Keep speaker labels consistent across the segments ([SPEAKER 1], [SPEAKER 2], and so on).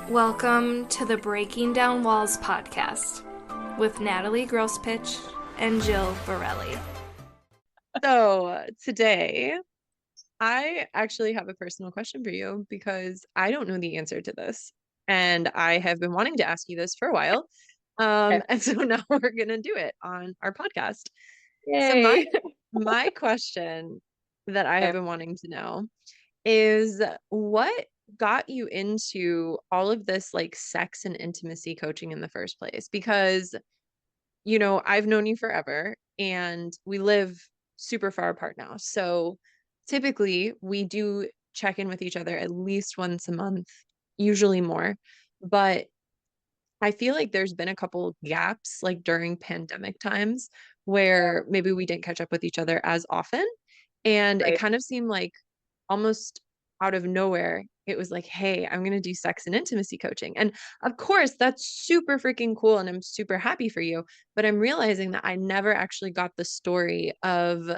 [SPEAKER 1] Welcome to the Breaking Down Walls podcast with Natalie Grospitch and Jill Barrile.
[SPEAKER 2] So today, I actually have a personal question for you because I don't know the answer to this. And I have been wanting to ask you this for a while.
[SPEAKER 3] Okay.
[SPEAKER 2] And so now we're gonna do it on our podcast. So my
[SPEAKER 3] Yay.
[SPEAKER 2] my question that I have
[SPEAKER 3] Okay.
[SPEAKER 2] been wanting to know is what got you into all of this like sex and intimacy coaching in the first place? Because I've known you forever and we live super far apart now. So typically we do check in with each other at least once a month, usually more. But I feel like there's been a couple gaps like during pandemic times where maybe we didn't catch up with each other as often. And it
[SPEAKER 3] Right.
[SPEAKER 2] kind of seemed like almost out of nowhere, it was like, hey, I'm going to do sex and intimacy coaching. And of course, that's super freaking cool. And I'm super happy for you. But I'm realizing that I never actually got the story of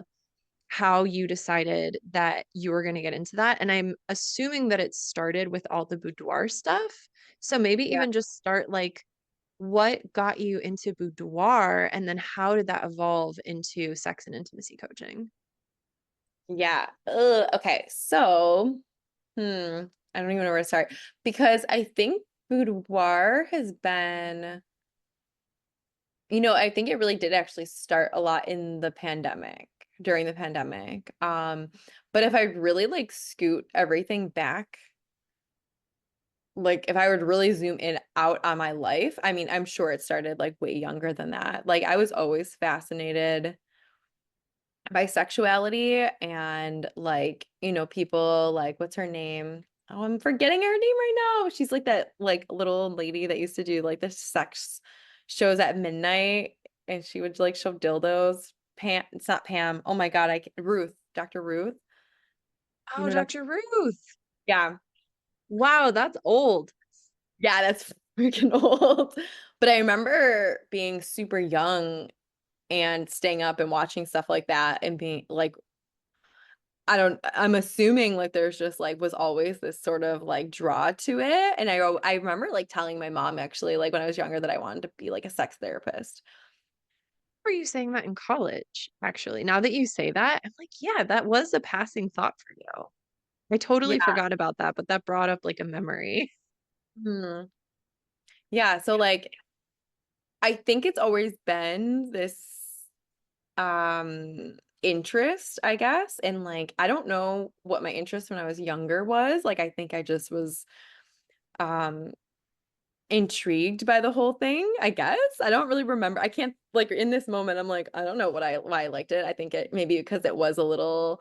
[SPEAKER 2] how you decided that you were going to get into that. And I'm assuming that it started with all the boudoir stuff. So maybe
[SPEAKER 3] Yeah.
[SPEAKER 2] even just start like, what got you into boudoir? And then how did that evolve into sex and intimacy coaching?
[SPEAKER 3] Yeah. Okay. So, I don't even know where to start because I think boudoir has been, I think it really did actually start a lot in the pandemic, during the pandemic. But if I really like scoot everything back, like if I would really zoom in out on my life, I mean, I'm sure it started like way younger than that. Like I was always fascinated bisexuality and like, people like what's her name? Oh, I'm forgetting her name right now. She's like that like little lady that used to do like the sex shows at midnight and she would like show dildos. Pam, it's not Pam. Oh my God, Ruth, Dr. Ruth. You
[SPEAKER 2] Oh,
[SPEAKER 3] know Dr.
[SPEAKER 2] Dr. Ruth.
[SPEAKER 3] Yeah.
[SPEAKER 2] Wow, that's old.
[SPEAKER 3] Yeah, that's freaking old. But I remember being super young and staying up and watching stuff like that and being like I'm assuming like there's just like was always this sort of like draw to it. And I remember like telling my mom actually like when I was younger that I wanted to be like a sex therapist.
[SPEAKER 2] Were you saying that in college, actually? Now that you say that, I'm like, yeah, that was a passing thought for you. I totally
[SPEAKER 3] Yeah.
[SPEAKER 2] forgot about that, but that brought up like a memory.
[SPEAKER 3] Hmm. Yeah. So like I think it's always been this interest, I guess. And like I don't know what my interest when I was younger was. Like I think I just was um intrigued by the whole thing, I guess. I don't really remember. I can't like in this moment I'm like I don't know why I liked it. I think it maybe because it was a little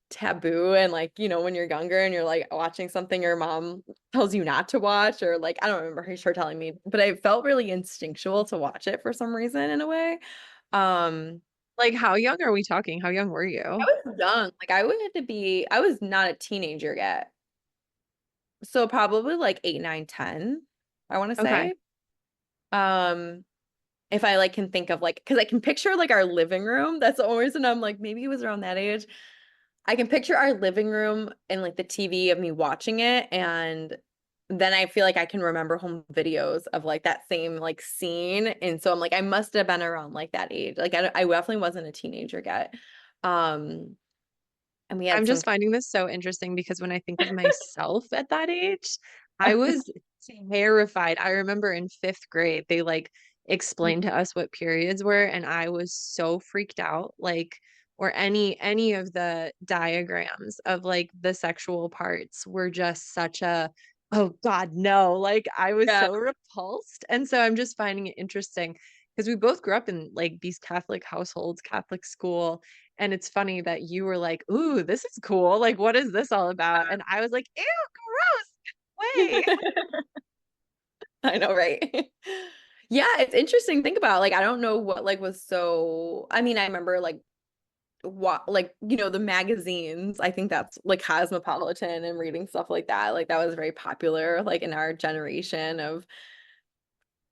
[SPEAKER 3] taboo and like, when you're younger and you're like watching something your mom tells you not to watch or like I don't remember her telling me, but I felt really instinctual to watch it for some reason in a way. Um
[SPEAKER 2] Like, how young are we talking? How young were
[SPEAKER 3] I
[SPEAKER 2] you?
[SPEAKER 3] was young. Like I was not a teenager yet. So probably like 8, 9, 10, I want to
[SPEAKER 2] Okay.
[SPEAKER 3] say. Um if I like can think of like because I can picture like our living room. That's the only reason I'm like maybe it was around that age. I can picture our living room and like the TV of me watching it and then I feel like I can remember home videos of like that same like scene and so I'm like I must have been around like that age. Like I definitely wasn't a teenager yet. Um and we had
[SPEAKER 2] I'm
[SPEAKER 3] some
[SPEAKER 2] just finding this so interesting because when I think of myself at that age, I was terrified. I remember in fifth grade, they like explained to us what periods were, and I was so freaked out. Like, or any of the diagrams of like the sexual parts were just such a, oh God, no. Like I was
[SPEAKER 3] yeah.
[SPEAKER 2] so repulsed. And so I'm just finding it interesting because we both grew up in like these Catholic households, Catholic school. And it's funny that you were like, "Ooh, this is cool. Like, what is this all about?" And I was like, "Ew, gross. Way."
[SPEAKER 3] I know, right? Yeah, it's interesting to think about. Like, I don't know what like was so. I mean, I remember like what like the magazines. I think that's like Cosmopolitan and reading stuff like that. Like that was very popular like in our generation of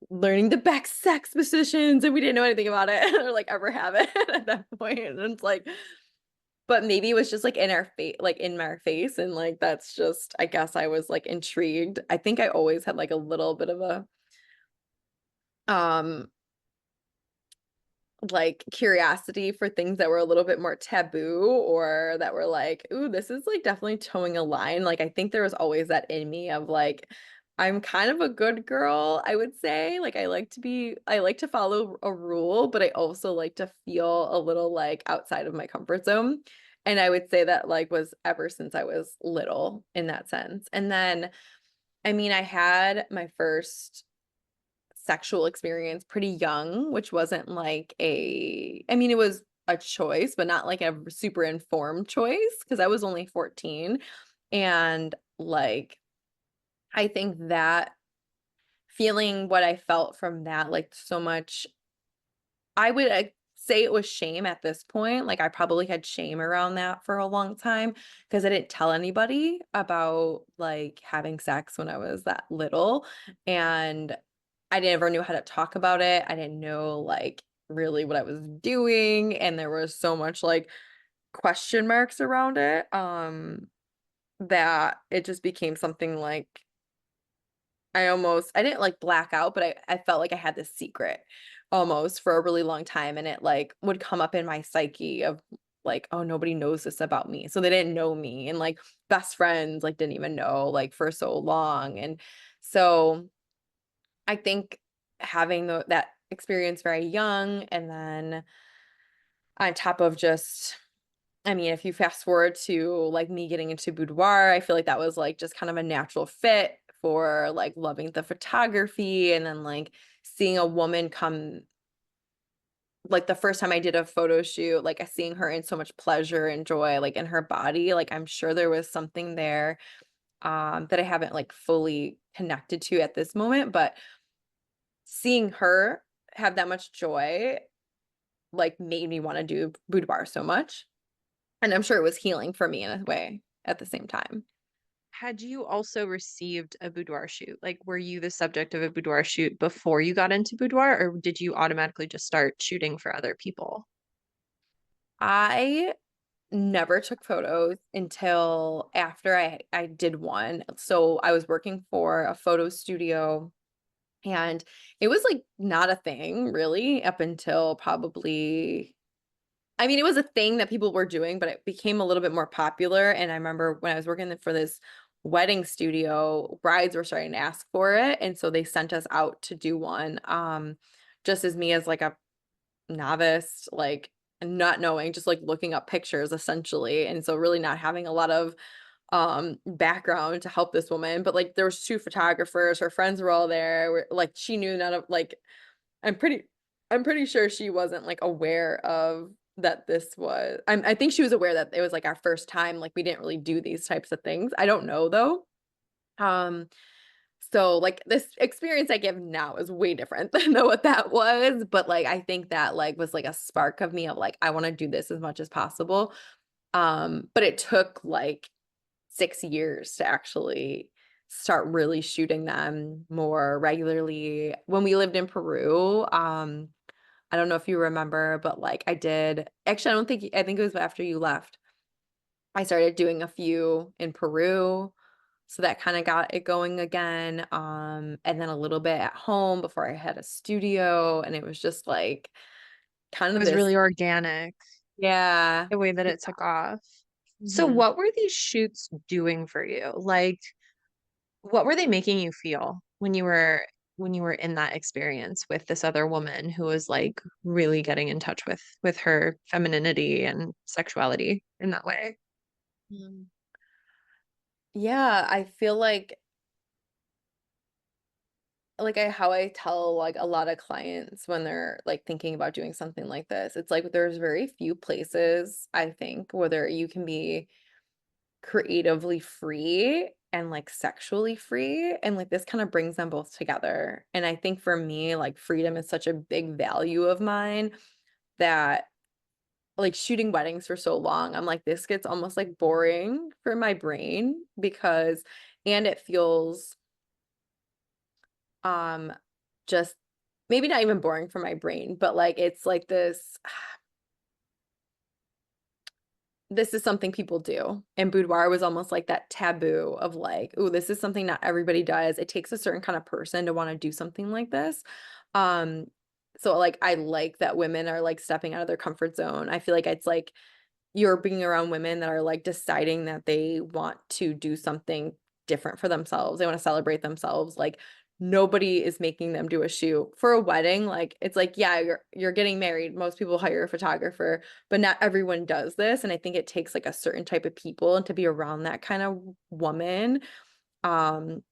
[SPEAKER 3] learning the best sex positions, and we didn't know anything about it or like ever have it at that point. And it's like but maybe it was just like in our face, like in my face. And like, that's just, I guess I was like intrigued. I think I always had like a little bit of a, um, like curiosity for things that were a little bit more taboo or that were like, ooh, this is like definitely towing a line. Like I think there was always that in me of like, I'm kind of a good girl, I would say. Like I like to follow a rule, but I also like to feel a little like outside of my comfort zone. And I would say that like was ever since I was little in that sense. And then I mean, I had my first sexual experience pretty young, which wasn't like I mean, it was a choice, but not like a super informed choice because I was only 14. And like, I think that feeling what I felt from that, like so much, I would say it was shame at this point. Like, I probably had shame around that for a long time because I didn't tell anybody about like having sex when I was that little. And I never knew how to talk about it. I didn't know like really what I was doing. And there was so much like question marks around it. That it just became something like I didn't like black out, but I felt like I had this secret almost for a really long time. And it like would come up in my psyche of like, oh, nobody knows this about me. So they didn't know me. And like best friends like didn't even know like for so long. And so I think having that experience very young and then on top of just I mean, if you fast forward to like me getting into boudoir, I feel like that was like just kind of a natural fit for like loving the photography and then like seeing a woman come like the first time I did a photo shoot, like seeing her in so much pleasure and joy like in her body, like I'm sure there was something there that I haven't like fully connected to at this moment, but seeing her have that much joy like made me want to do boudoir so much. And I'm sure it was healing for me in a way at the same time.
[SPEAKER 2] Had you also received a boudoir shoot? Like, were you the subject of a boudoir shoot before you got into boudoir, or did you automatically just start shooting for other people?
[SPEAKER 3] I never took photos until after I did one. So I was working for a photo studio and it was like not a thing really up until probably I mean, it was a thing that people were doing, but it became a little bit more popular. And I remember when I was working for this wedding studio, brides were starting to ask for it. And so they sent us out to do one. Just as me as like a novice, like not knowing, just like looking up pictures essentially. And so really not having a lot of background to help this woman. But like there was two photographers, her friends were all there. Like she knew none of like I'm pretty I'm pretty sure she wasn't like aware of that this was I think she was aware that it was like our first time like we didn't really do these types of things. I don't know though. Um so like this experience I give now is way different than what that was, but like I think that like was like a spark of me of like I want to do this as much as possible. But it took like 6 years to actually start really shooting them more regularly. When we lived in Peru, I don't know if you remember, but like I did, actually, I think it was after you left. I started doing a few in Peru. So that kind of got it going again. And then a little bit at home before I had a studio. And it was just like kind
[SPEAKER 2] It
[SPEAKER 3] of
[SPEAKER 2] was
[SPEAKER 3] this,
[SPEAKER 2] really organic,
[SPEAKER 3] yeah.
[SPEAKER 2] the way that
[SPEAKER 3] Yeah.
[SPEAKER 2] it took off. So,
[SPEAKER 3] Mhm.
[SPEAKER 2] what were these shoots doing for you? Like, what were they making you feel when you were in that experience with this other woman who was like really getting in touch with her femininity and sexuality in that way?
[SPEAKER 3] Mm. Yeah, I feel like how I tell like a lot of clients when they're like thinking about doing something like this, it's like there's very few places I think whether you can be creatively free and like sexually free and like this kind of brings them both together. And I think for me like freedom is such a big value of mine that like shooting weddings for so long, I'm like this gets almost like boring for my brain because and it feels um just maybe not even boring for my brain, but like it's like this this is something people do. And boudoir was almost like that taboo of like, oh, this is something not everybody does. It takes a certain kind of person to want to do something like this. Um, so like I like that women are like stepping out of their comfort zone. I feel like it's like you're being around women that are like deciding that they want to do something different for themselves. They want to celebrate themselves. Like nobody is making them do a shoot for a wedding. Like it's like, yeah, you're getting married. Most people hire a photographer, but not everyone does this. And I think it takes like a certain type of people and to be around that kind of woman. Um,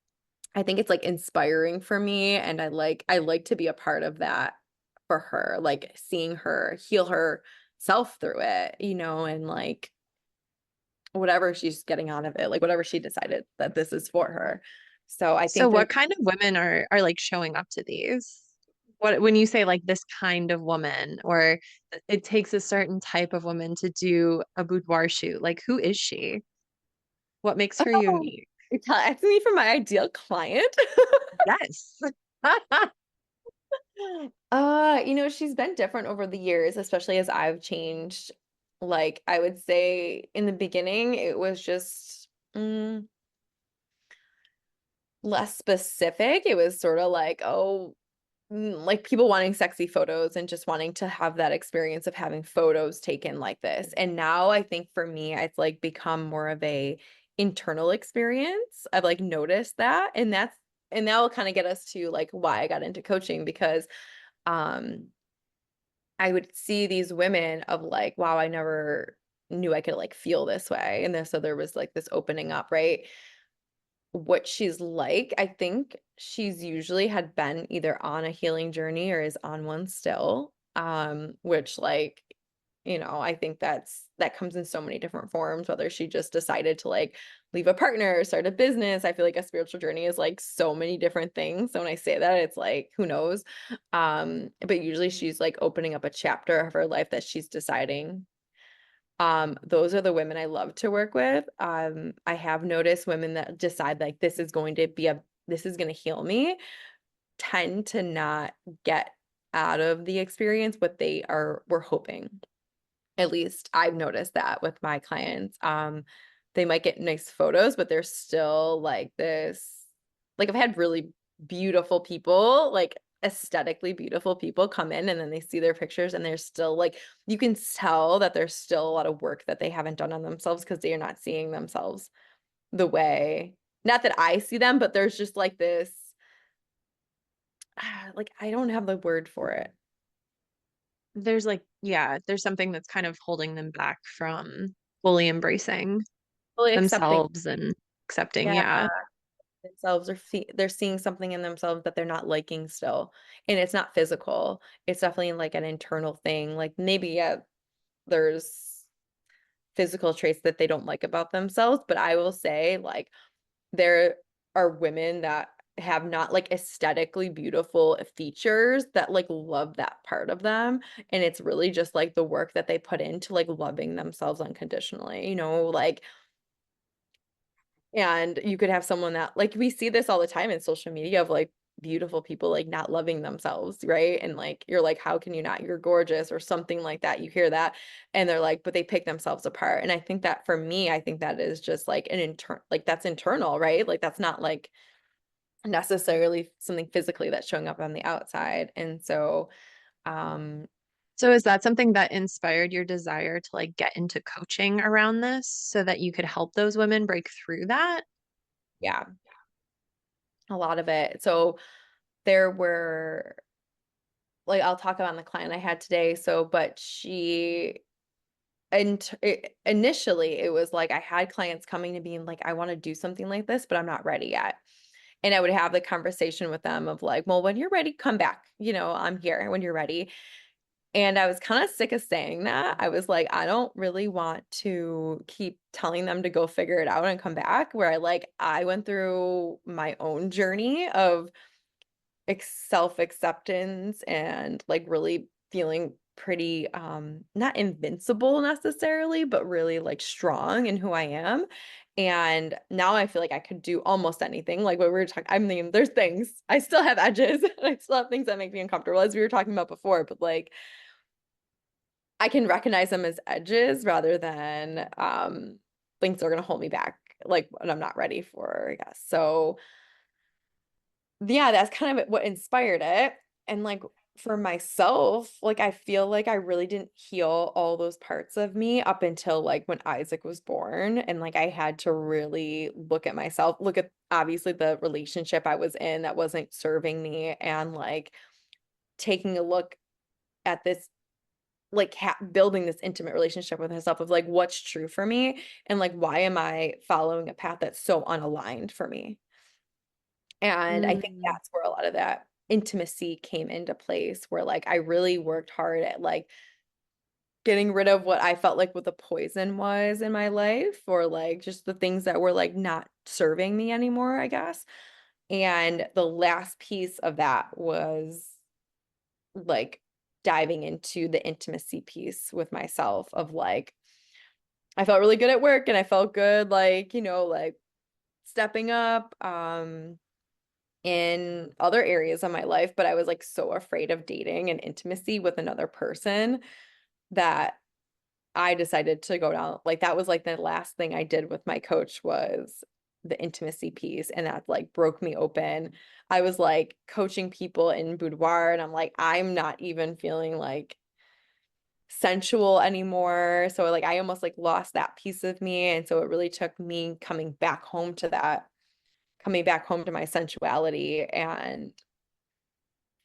[SPEAKER 3] I think it's like inspiring for me. And I like to be a part of that for her, like seeing her heal herself through it, and like whatever she's getting out of it, like whatever she decided that this is for her. So I
[SPEAKER 2] So
[SPEAKER 3] think there's
[SPEAKER 2] what kind of women are like showing up to these? What when you say like this kind of woman, or it takes a certain type of woman to do a boudoir shoot, like who is she? What makes her
[SPEAKER 3] oh,
[SPEAKER 2] unique?
[SPEAKER 3] you're asking me for my ideal client.
[SPEAKER 2] Yes.
[SPEAKER 3] She's been different over the years, especially as I've changed. Like I would say in the beginning, it was just less specific. It was sort of like, oh, like people wanting sexy photos and just wanting to have that experience of having photos taken like this. And now I think for me, it's like become more of a internal experience. I've like noticed that. And that will kind of get us to like why I got into coaching because um I would see these women of like, wow, I never knew I could like feel this way. And then so there was like this opening up, right? What she's like, I think she's usually had been either on a healing journey or is on one still. Which like, I think that comes in so many different forms, whether she just decided to like leave a partner, start a business. I feel like a spiritual journey is like so many different things. So when I say that, it's like, who knows? But usually she's like opening up a chapter of her life that she's deciding. Those are the women I love to work with. I have noticed women that decide like this is going to heal me, tend to not get out of the experience what were hoping. At least I've noticed that with my clients. They might get nice photos, but they're still like this. Like I've had really beautiful people, like aesthetically beautiful people come in and then they see their pictures and they're still like, you can tell that there's still a lot of work that they haven't done on themselves because they are not seeing themselves the way, not that I see them, but there's just like this, like I don't have the word for it.
[SPEAKER 2] There's like, yeah, there's something that's kind of holding them back from fully embracing
[SPEAKER 3] Fully accepting.
[SPEAKER 2] themselves and accepting.
[SPEAKER 3] Yeah.
[SPEAKER 2] Yeah.
[SPEAKER 3] Themselves or they're seeing something in themselves that they're not liking still, and it's not physical, it's definitely like an internal thing. Like maybe yeah, there's physical traits that they don't like about themselves, but I will say like there are women that have not like aesthetically beautiful features that like love that part of them, and it's really just like the work that they put into like loving themselves unconditionally, like. And you could have someone that like we see this all the time in social media of like beautiful people like not loving themselves, right? And like you're like, how can you not? You're gorgeous or something like that. You hear that and they're like, but they pick themselves apart. And I think that for me, I think that is just like an like that's internal, right? Like that's not like necessarily something physically that's showing up on the outside. And so um
[SPEAKER 2] So is that something that inspired your desire to like get into coaching around this so that you could help those women break through that?
[SPEAKER 3] yeah, a lot of it. So there were like I'll talk about the client I had today. So, but initially it was like I had clients coming to me and like, I want to do something like this, but I'm not ready yet. And I would have the conversation with them of like, well, when you're ready, come back. I'm here when you're ready. And I was kind of sick of saying that. I was like, I don't really want to keep telling them to go figure it out and come back. Where I went through my own journey of self-acceptance and like really feeling pretty not invincible necessarily, but really like strong in who I am. And now I feel like I could do almost anything. Like what we were talking, I mean, there's things I still have edges. I still have things that make me uncomfortable, as we were talking about before. But like I can recognize them as edges rather than things that are gonna hold me back, like what I'm not ready for, I guess. So yeah, that's kind of what inspired it. And like for myself, like I feel like I really didn't heal all those parts of me up until like when Isaac was born. And like I had to really look at myself, look at obviously the relationship I was in that wasn't serving me, and like taking a look at this, like building this intimate relationship with myself of like what's true for me, and like why am I following a path that's so unaligned for me. And I think
[SPEAKER 2] Mm.
[SPEAKER 3] that's where a lot of that intimacy came into place, where like I really worked hard at like getting rid of what I felt like what the poison was in my life, or like just the things that were like not serving me anymore, I guess. And the last piece of that was like diving into the intimacy piece with myself of like I felt really good at work, and I felt good like, like stepping up in other areas of my life, but I was like so afraid of dating and intimacy with another person that I decided to go down, like that was like the last thing I did with my coach was the intimacy piece, and that like broke me open. I was like coaching people in boudoir, and I'm like I'm not even feeling like sensual anymore. So like I almost like lost that piece of me, and so it really took me coming back home to my sensuality and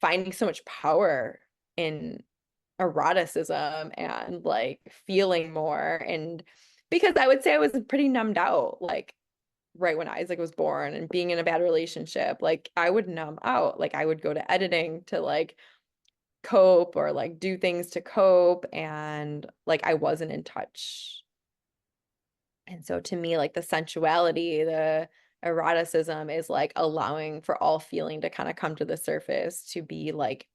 [SPEAKER 3] finding so much power in eroticism and like feeling more. And because I would say I was pretty numbed out, like right when Isaac was born and being in a bad relationship, like I would numb out. Like I would go to editing to like cope or like do things to cope, and like I wasn't in touch. And so to me, like the sensuality, the eroticism is like allowing for all feeling to kind of come to the surface, to be like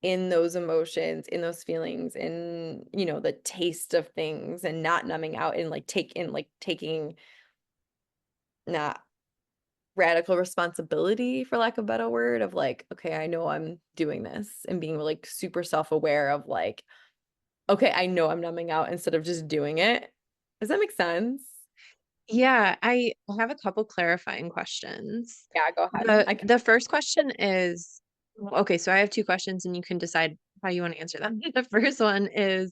[SPEAKER 3] in those emotions, in those feelings, in, the taste of things, and not numbing out, and like taking not radical responsibility, for lack of a better word, of like, okay, I know I'm doing this, and being like super self-aware of like, okay, I know I'm numbing out, instead of just doing it. Does that make sense?
[SPEAKER 2] Yeah, I have a couple clarifying questions.
[SPEAKER 3] Yeah, go ahead.
[SPEAKER 2] The first question is, okay, so I have two questions and you can decide how you want to answer them. The first one is,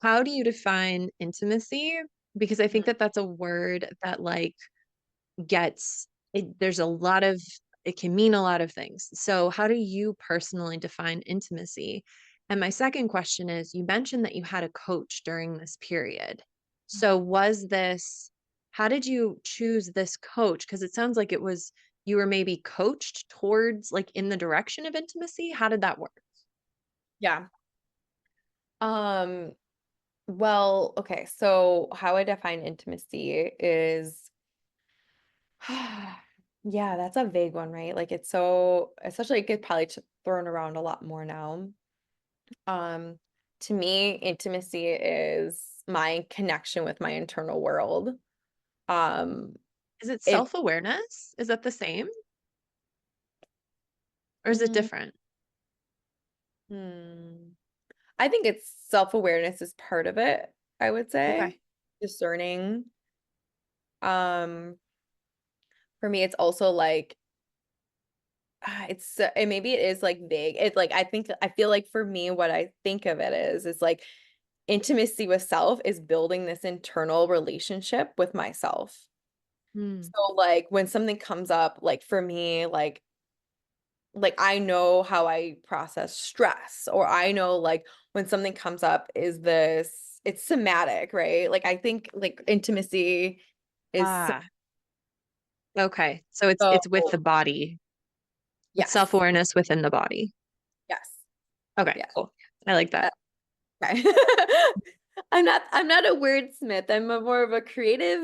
[SPEAKER 2] how do you define intimacy? Because I think that that's a word that like gets it, there's a lot of it can mean a lot of things. So how do you personally define intimacy? And my second question is, you mentioned that you had a coach during this period. So was this, how did you choose this coach? Because it sounds like it was you were maybe coached towards like in the direction of intimacy. How did that work?
[SPEAKER 3] Yeah. Um, well, okay, so how I define intimacy is yeah, that's a vague one, right? Like it's so, especially it get probably thrown around a lot more now. Um, to me, intimacy is my connection with my internal world. Um,
[SPEAKER 2] Is it
[SPEAKER 3] it
[SPEAKER 2] self-awareness? Is that the same or is it
[SPEAKER 3] mm,
[SPEAKER 2] different?
[SPEAKER 3] hmm. I think it's self-awareness is part of it, I would say.
[SPEAKER 2] Okay.
[SPEAKER 3] Discerning. Um, for me, it's also like and maybe it is like vague. It's like I feel like for me, what I think of it is like intimacy with self is building this internal relationship with myself.
[SPEAKER 2] Hmm.
[SPEAKER 3] So like when something comes up, like for me, like I know how I process stress, or I know like when something comes up, it's somatic, right? Like I think like intimacy is
[SPEAKER 2] Ah, okay. So
[SPEAKER 3] so
[SPEAKER 2] it's with the body. It's
[SPEAKER 3] yes,
[SPEAKER 2] self-awareness within the body.
[SPEAKER 3] yes,
[SPEAKER 2] Okay,
[SPEAKER 3] yeah.
[SPEAKER 2] cool. I like
[SPEAKER 3] Uh,
[SPEAKER 2] that.
[SPEAKER 3] Okay. I'm not a wordsmith. I'm a more of a creative.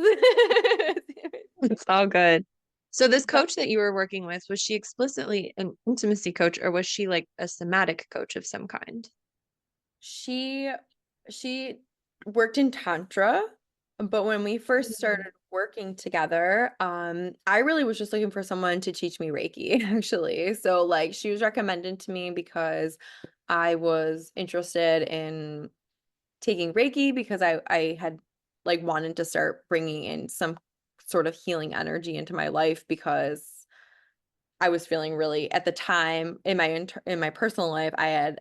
[SPEAKER 2] It's all good. So this
[SPEAKER 3] But
[SPEAKER 2] coach that you were working with, was she explicitly an intimacy coach or was she like a somatic coach of some kind?
[SPEAKER 3] she she worked in Tantra, but when we first
[SPEAKER 2] Mm.
[SPEAKER 3] started working together, I really was just looking for someone to teach me Reiki, actually. So like she was recommended to me because I was interested in taking Reiki because I had like wanted to start bringing in some sort of healing energy into my life because I was feeling really at the time in in my personal life I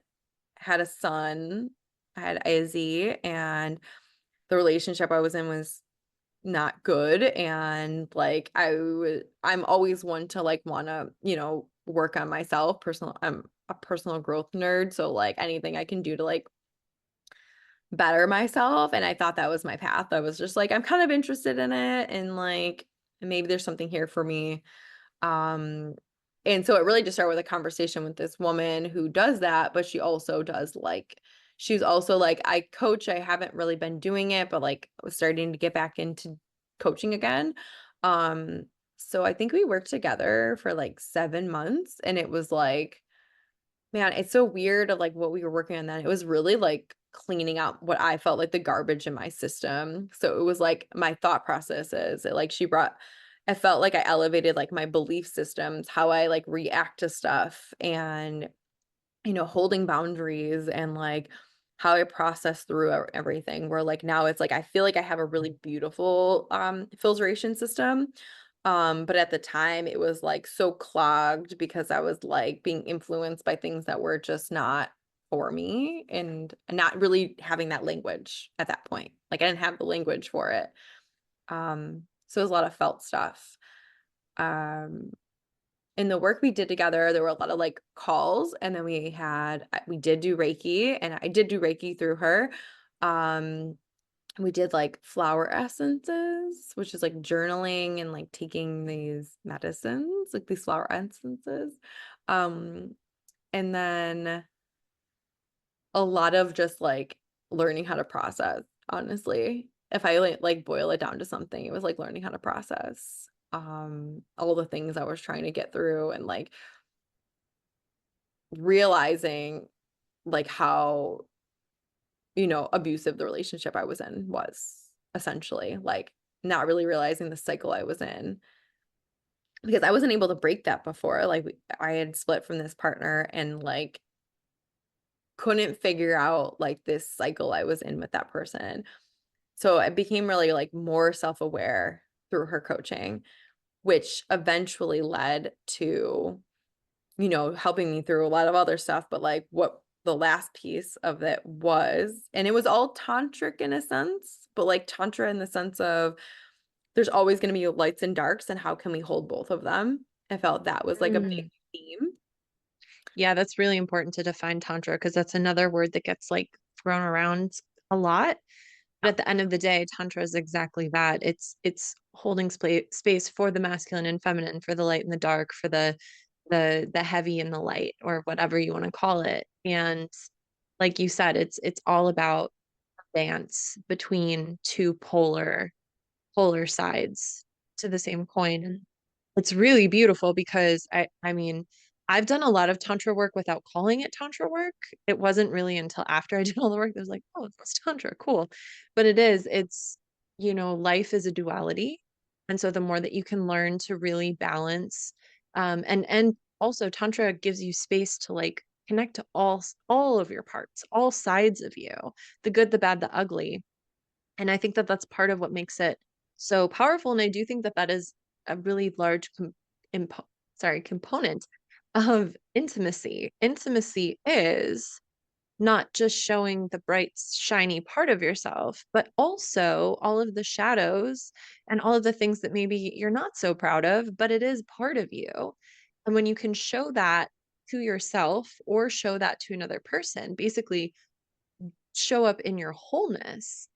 [SPEAKER 3] had a son, I had Izzy, and the relationship I was in was not good, and like I'm always one to like want to, work on myself. I'm a personal growth nerd, so like anything I can do to like better myself, and I thought that was my path. I was just like I'm kind of interested in it, and like maybe there's something here for me. Um and so it really just started with a conversation with this woman who does that, but she also does like she's also like I coach, I haven't really been doing it, but like I was starting to get back into coaching again. Um so I think we worked together for like 7 months, and it was like, man, it's so weird of like what we were working on then. It was really like cleaning out what I felt like the garbage in my system. So it was like my thought processes. I felt like I elevated like my belief systems, how I like react to stuff, and, holding boundaries, and like how I process through everything. Where like now it's like I feel like I have a really beautiful filtration system. But at the time it was like so clogged because I was like being influenced by things that were just not for me, and not really having that language at that point. Like I didn't have the language for it. So it was a lot of felt stuff. Um, in the work we did together, there were a lot of like calls, and then we did do Reiki, and I did do Reiki through her. Um, we did like flower essences, which is like journaling and like taking these medicines, like these flower essences. Um, and then a lot of just like learning how to process, honestly. If I like boil it down to something, it was like learning how to process all the things I was trying to get through, and like realizing like how, abusive the relationship I was in was, essentially, like not really realizing the cycle I was in, because I wasn't able to break that before. Like I had split from this partner, and like couldn't figure out like this cycle I was in with that person. So I became really like more self-aware through her coaching, which eventually led to, helping me through a lot of other stuff. But like what the last piece of it was, and it was all tantric in a sense, but like tantra in the sense of there's always going to be lights and darks, and how can we hold both of them? I felt that was like a big theme.
[SPEAKER 2] Yeah, that's really important to define tantra, because that's another word that gets like thrown around a lot. But at the end of the day, tantra is exactly that. It's holding space for the masculine and feminine, for the light and the dark, for the heavy and the light, or whatever you want to call it. And like you said, it's all about dance between two polar sides to the same coin. And it's really beautiful, because I mean, I've done a lot of tantra work without calling it tantra work. It wasn't really until after I did all the work that I was like, oh, it's tantra, cool. But life is a duality. And so the more that you can learn to really balance, and also tantra gives you space to like connect to all of your parts, all sides of you, the good, the bad, the ugly. And I think that that's part of what makes it so powerful. And I do think that that is a really large component of intimacy. Intimacy is not just showing the bright, shiny part of yourself, but also all of the shadows and all of the things that maybe you're not so proud of, but it is part of you. And when you can show that to yourself or show that to another person, basically show up in your wholeness,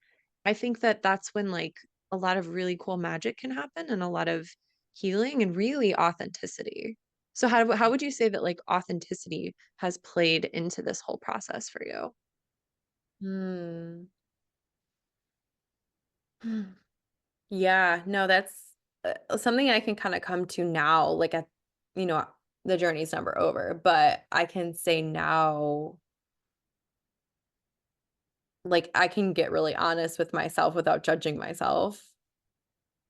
[SPEAKER 2] I think that that's when like a lot of really cool magic can happen, and a lot of healing, and really authenticity. So how would you say that like authenticity has played into this whole process for you?
[SPEAKER 3] Hmm. Yeah, no, that's something I can kind of come to now. Like, you know, the journey's never over, but I can say now, like, I can get really honest with myself without judging myself.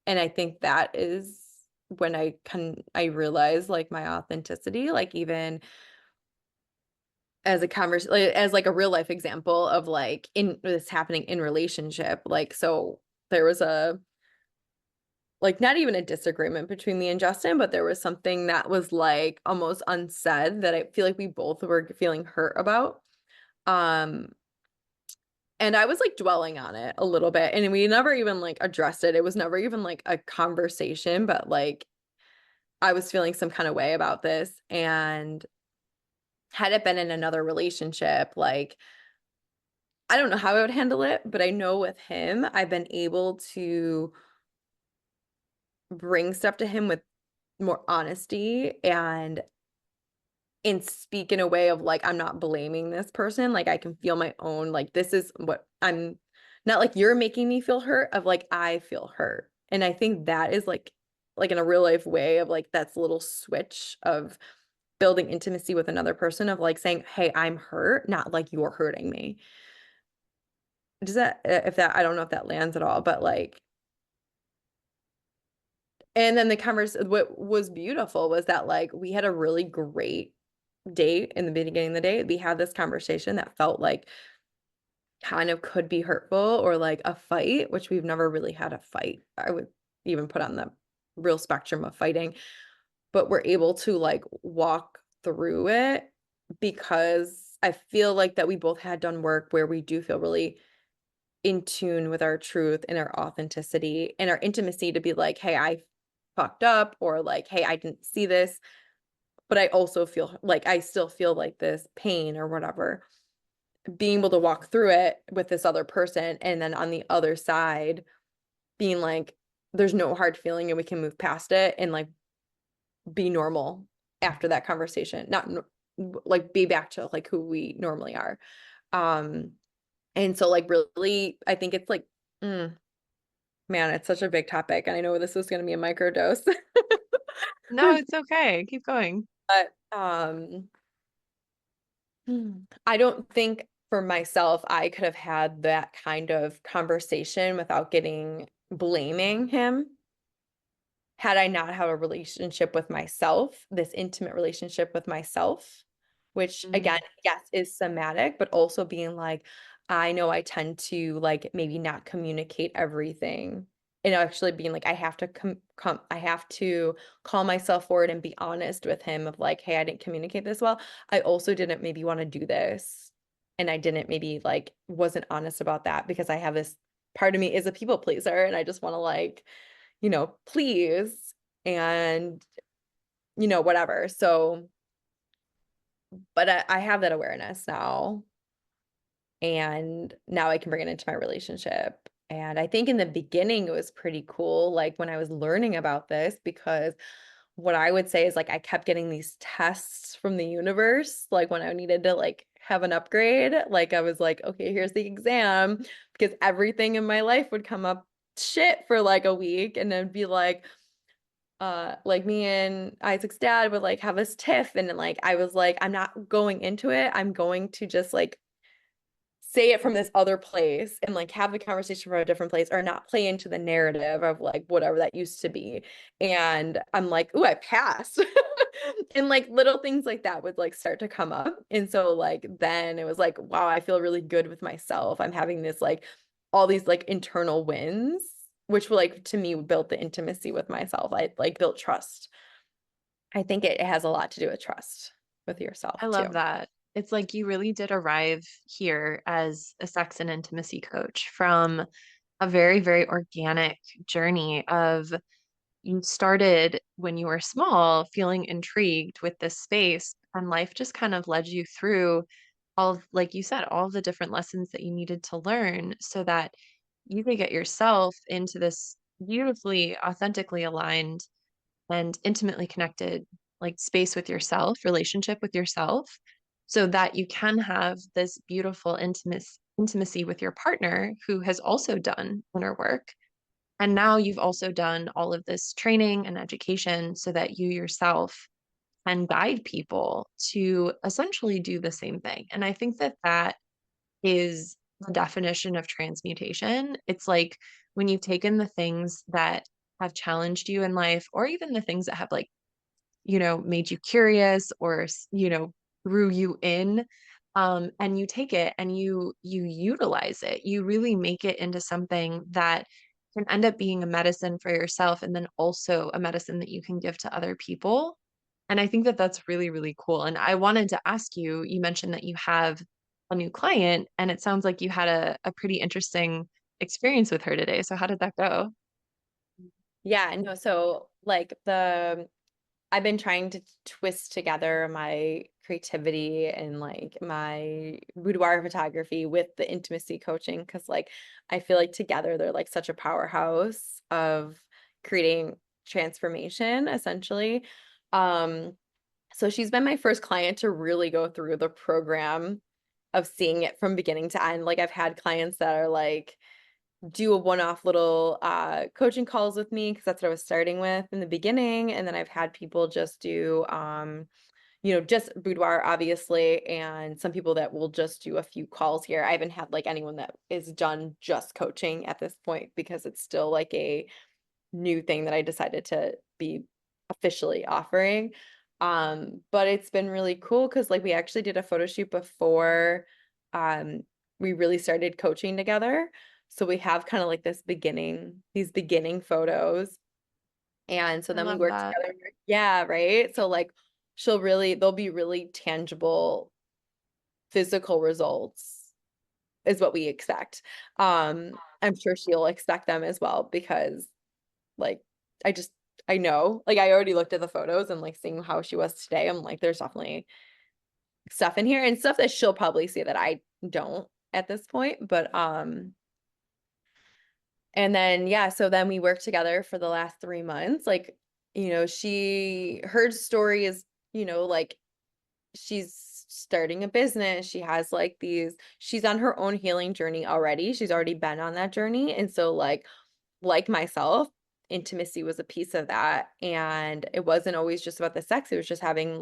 [SPEAKER 3] And I think that is when I realize like my authenticity, like even as a as like a real life example of like in this happening in relationship. Like, so there was a like not even a disagreement between me and Justin, but there was something that was like almost unsaid that I feel like we both were feeling hurt about. Um, and I was like dwelling on it a little bit, and we never even like addressed it. It was never even like a conversation, but like I was feeling some kind of way about this. And had it been in another relationship, like I don't know how I would handle it, but I know with him, I've been able to bring stuff to him with more honesty and speak in a way of like I'm not blaming this person. Like I can feel my own, like this is what I'm not like you're making me feel hurt, of like I feel hurt. And I think that is like in a real life way of like that's a little switch of building intimacy with another person, of like saying, hey, I'm hurt, not like you're hurting me. Does that, if that, I don't know if that lands at all, but like, and then the conversation, what was beautiful was that like we had a really great date in the beginning of the day. We had this conversation that felt like kind of could be hurtful or like a fight, which we've never really had a fight. I would even put on the real spectrum of fighting, but we're able to like walk through it because I feel like that we both had done work where we do feel really in tune with our truth and our authenticity and our intimacy to be like, hey, I fucked up, or like, hey, I didn't see this, but I also feel like I still feel like this pain or whatever. Being able to walk through it with this other person, and then on the other side, being like, there's no hard feeling and we can move past it and like be normal after that conversation, not like be back to like who we normally are. Um, and so like really, I think it's like, man, it's such a big topic, and I know this is going to be a microdose.
[SPEAKER 2] No, it's okay. Keep going.
[SPEAKER 3] But I don't think for myself I could have had that kind of conversation without getting blaming him, had I not had a relationship with myself, this intimate relationship with myself, which again, yes, is somatic, but also being like, I know I tend to like maybe not communicate everything. And actually being like, I have to I have to call myself forward and be honest with him of like, hey, I didn't communicate this well. I also didn't maybe want to do this. And I didn't maybe like wasn't honest about that because I have this part of me is a people pleaser, and I just want to like, please, and, whatever. So, but I have that awareness now, and now I can bring it into my relationship. And I think in the beginning, it was pretty cool, like when I was learning about this, because what I would say is like I kept getting these tests from the universe, like when I needed to like have an upgrade, like I was like, okay, here's the exam, because everything in my life would come up shit for like a week, and then be like me and Isaac's dad would like have this tiff, and then like I was like, I'm not going into it. I'm going to just like say it from this other place and like have the conversation from a different place, or not play into the narrative of like whatever that used to be. And I'm like, ooh, I passed. And like little things like that would like start to come up. And so like then it was like, wow, I feel really good with myself. I'm having this like all these like internal wins, which were like to me built the intimacy with myself. I like built trust. I think it has a lot to do with trust with yourself
[SPEAKER 2] I love
[SPEAKER 3] too.
[SPEAKER 2] that. It's like you really did arrive here as a sex and intimacy coach from a very, very organic journey of you started when you were small, feeling intrigued with this space, and life just kind of led you through like you said, all the different lessons that you needed to learn so that you could get yourself into this beautifully, authentically aligned and intimately connected like space with yourself, relationship with yourself, so that you can have this beautiful intimacy with your partner who has also done inner work. And now you've also done all of this training and education so that you yourself can guide people to essentially do the same thing. And I think that that is the definition of transmutation. It's like when you've taken the things that have challenged you in life, or even the things that have like, made you curious or, through you in, and you take it and you utilize it. You really make it into something that can end up being a medicine for yourself and then also a medicine that you can give to other people. And I think that that's really, really cool. And I wanted to ask you, you mentioned that you have a new client, and it sounds like you had a pretty interesting experience with her today. So how did that go?
[SPEAKER 3] Yeah, no, so like I've been trying to twist together my creativity and like my boudoir photography with the intimacy coaching because like I feel like together they're like such a powerhouse of creating transformation essentially. Um, so she's been my first client to really go through the program of seeing it from beginning to end. Like I've had clients that are like do a one-off little coaching calls with me because that's what I was starting with in the beginning. And then I've had people just do just boudoir, obviously, and some people that will just do a few calls here. I haven't had like anyone that is done just coaching at this point because it's still like a new thing that I decided to be officially offering. But it's been really cool because like we actually did a photo shoot before um we really started coaching together. So we have kind of like these beginning photos. And so
[SPEAKER 2] I
[SPEAKER 3] then we
[SPEAKER 2] love
[SPEAKER 3] work
[SPEAKER 2] that.
[SPEAKER 3] together. Yeah, right. So like there'll be really tangible physical results is what we expect. I'm sure she'll expect them as well because like I just I know like I already looked at the photos and like seeing how she was today. I'm like there's definitely stuff in here and stuff that she'll probably see that I don't at this point. But and then yeah, so then we worked together for the last 3 months. Like, her story is, like she's starting a business. She has like she's on her own healing journey already. She's already been on that journey. And so like myself, intimacy was a piece of that. And it wasn't always just about the sex. It was just having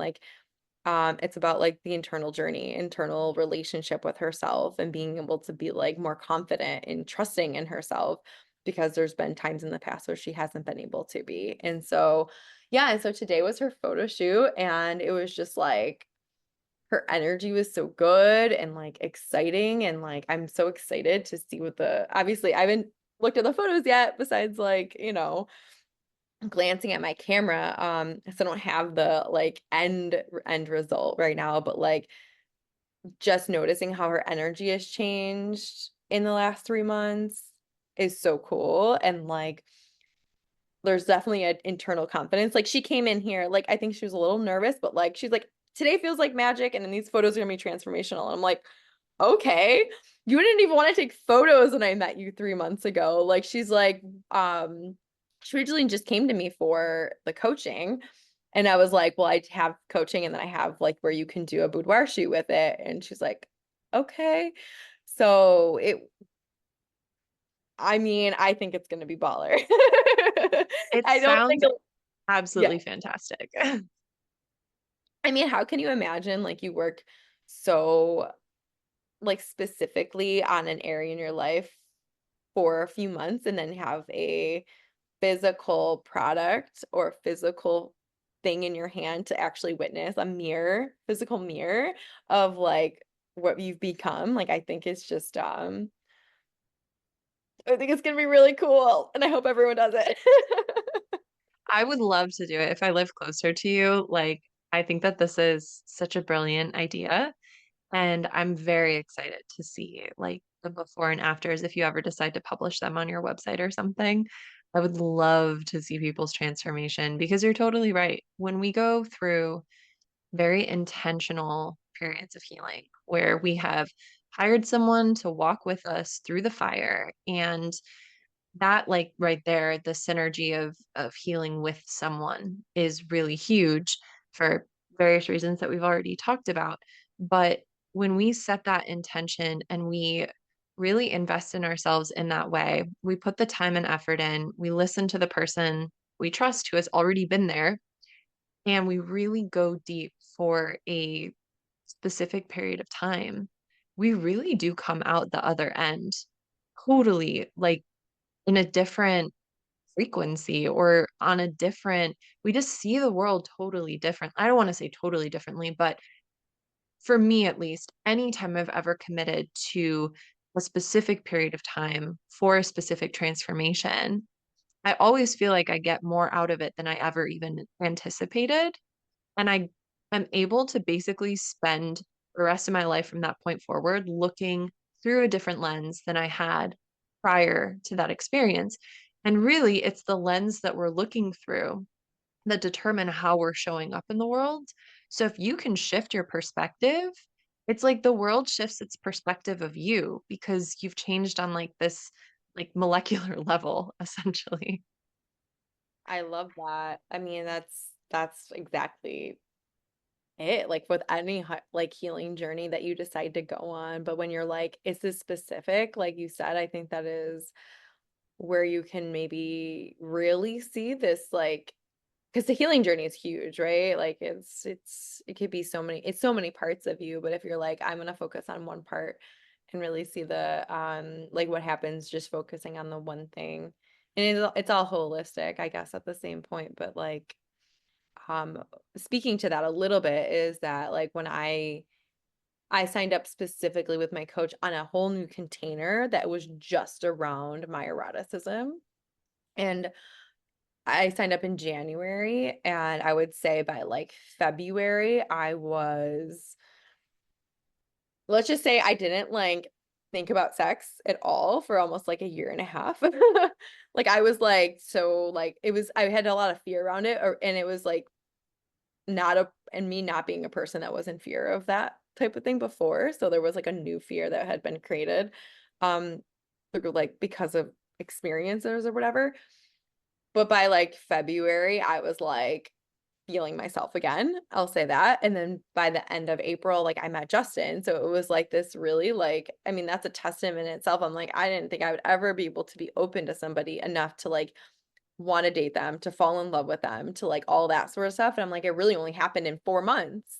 [SPEAKER 3] it's about like the internal journey, internal relationship with herself and being able to be like more confident and trusting in herself because there's been times in the past where she hasn't been able to be. And so, yeah, and so today was her photo shoot and it was just like her energy was so good and like exciting and like I'm so excited to see what the obviously I haven't looked at the photos yet besides like, glancing at my camera. So I don't have the like end result right now, but like just noticing how her energy has changed in the last 3 months is so cool. And like there's definitely an internal confidence. Like she came in here, like I think she was a little nervous, but like she's like, today feels like magic, and then these photos are gonna be transformational. And I'm like, okay, you didn't even want to take photos when I met you 3 months ago. Like she's like, she originally just came to me for the coaching. And I was like, well, I have coaching and then I have like where you can do a boudoir shoot with it. And she's like, okay. So I mean, I think it's gonna be baller.
[SPEAKER 2] It
[SPEAKER 3] I don't think
[SPEAKER 2] sounds
[SPEAKER 3] yeah.
[SPEAKER 2] absolutely fantastic.
[SPEAKER 3] I mean, how can you imagine like you work so like specifically on an area in your life for a few months and then have a physical product or physical thing in your hand to actually witness a mirror, physical mirror of like what you've become. Like I think it's just I think it's gonna be really cool and I hope everyone does it.
[SPEAKER 2] I would love to do it if I live closer to you. Like, I think that this is such a brilliant idea. And I'm very excited to see like the before and afters if you ever decide to publish them on your website or something. I would love to see people's transformation because you're totally right. When we go through very intentional periods of healing where we have hired someone to walk with us through the fire, and that like right there, the synergy of healing with someone is really huge for various reasons that we've already talked about. But when we set that intention and we really invest in ourselves in that way, we put the time and effort in, we listen to the person we trust who has already been there, and we really go deep for a specific period of time, we really do come out the other end totally like in a different frequency or on a different, we just see the world totally different. I don't want to say totally differently, but for me at least, anytime I've ever committed to a specific period of time for a specific transformation, I always feel like I get more out of it than I ever even anticipated. And I am able to basically spend the rest of my life from that point forward looking through a different lens than I had prior to that experience. And really, it's the lens that we're looking through that determine how we're showing up in the world. So if you can shift your perspective, it's like the world shifts its perspective of you because you've changed on like this like molecular level, essentially.
[SPEAKER 3] I love that. I mean, that's exactly it. Like with any like healing journey that you decide to go on, but when you're like, is this specific? Like you said, I think that is where you can maybe really see this, like, because the healing journey is huge, right? Like it could be so many, it's so many parts of you, but if you're like, I'm gonna focus on one part and really see the like what happens just focusing on the one thing. And it's all holistic, I guess, at the same point. But like um speaking to that a little bit is that like when I signed up specifically with my coach on a whole new container that was just around my eroticism. And I signed up in January, and I would say by like February, I was, let's just say I didn't like think about sex at all for almost like a year and a half. Like I was like, so like it was, I had a lot of fear around it, and it was like and me not being a person that was in fear of that type of thing before. So there was like a new fear that had been created, um, like because of experiences or whatever. But by like February, I was like feeling myself again. I'll say that. And then by the end of April, like I met Justin. So it was like this really like, I mean, that's a testament in itself. I'm like, I didn't think I would ever be able to be open to somebody enough to like want to date them, to fall in love with them, to like all that sort of stuff. And I'm like, it really only happened in 4 months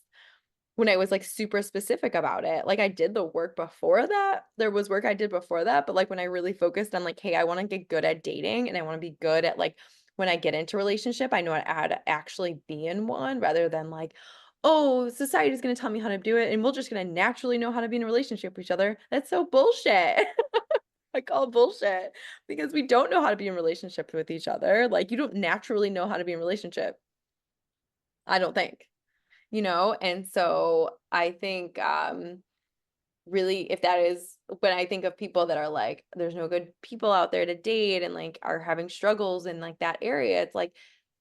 [SPEAKER 3] when I was like super specific about it. Like I did the work before that. There was work I did before that, but like when I really focused on like, hey, I want to get good at dating and I want to be good at like when I get into a relationship, I know how to actually be in one rather than like, oh, society's going to tell me how to do it and we're just going to naturally know how to be in a relationship with each other. That's so bullshit. I call bullshit because we don't know how to be in relationship with each other. Like you don't naturally know how to be in a relationship. I don't think, and so I think really if that is when I think of people that are like there's no good people out there to date and like are having struggles in like that area, it's like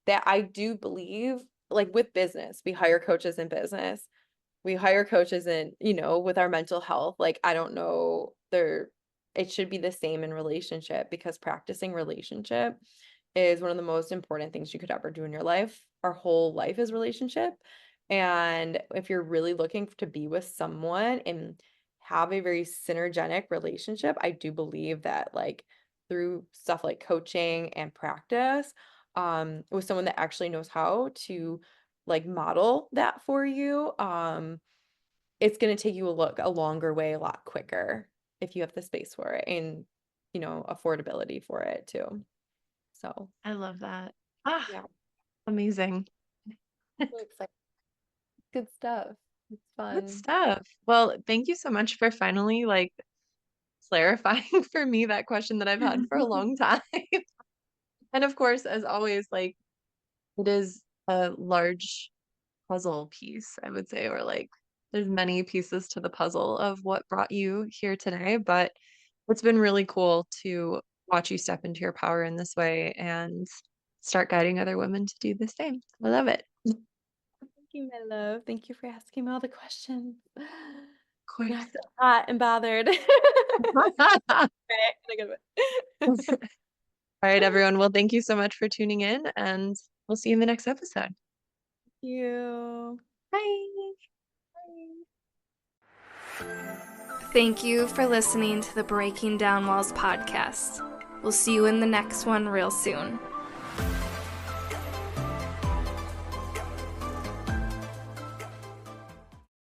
[SPEAKER 3] that I do believe like with business we hire coaches in business, we hire coaches in, with our mental health. Like I don't know, it should be the same in relationship because practicing relationship is one of the most important things you could ever do in your life. Our whole life is relationship. And if you're really looking to be with someone and have a very synergetic relationship, I do believe that like through stuff like coaching and practice, with someone that actually knows how to like model that for you, it's going to take you a longer way, a lot quicker if you have the space for it and, affordability for it too. So,
[SPEAKER 2] I love that. Ah,
[SPEAKER 3] yeah,
[SPEAKER 2] amazing.
[SPEAKER 3] so excited. Good stuff. It's
[SPEAKER 2] Good
[SPEAKER 3] fun.
[SPEAKER 2] stuff. Well, thank you so much for finally like clarifying for me that question that I've had for a long time. And of course, as always, like it is a large puzzle piece, I would say, or like there's many pieces to the puzzle of what brought you here today, but it's been really cool to watch you step into your power in this way and start guiding other women to do the same. I love it. Of
[SPEAKER 3] Thank you, my love. Thank you for asking me all the questions. Now I
[SPEAKER 2] course.
[SPEAKER 3] feel hot and bothered. Okay,
[SPEAKER 2] All right, everyone. Well, thank you so much for tuning in, and we'll see you in the next episode.
[SPEAKER 3] you.
[SPEAKER 2] Bye.
[SPEAKER 1] Thank you for listening to the Breaking Down Walls podcast. We'll see you in the next one real soon.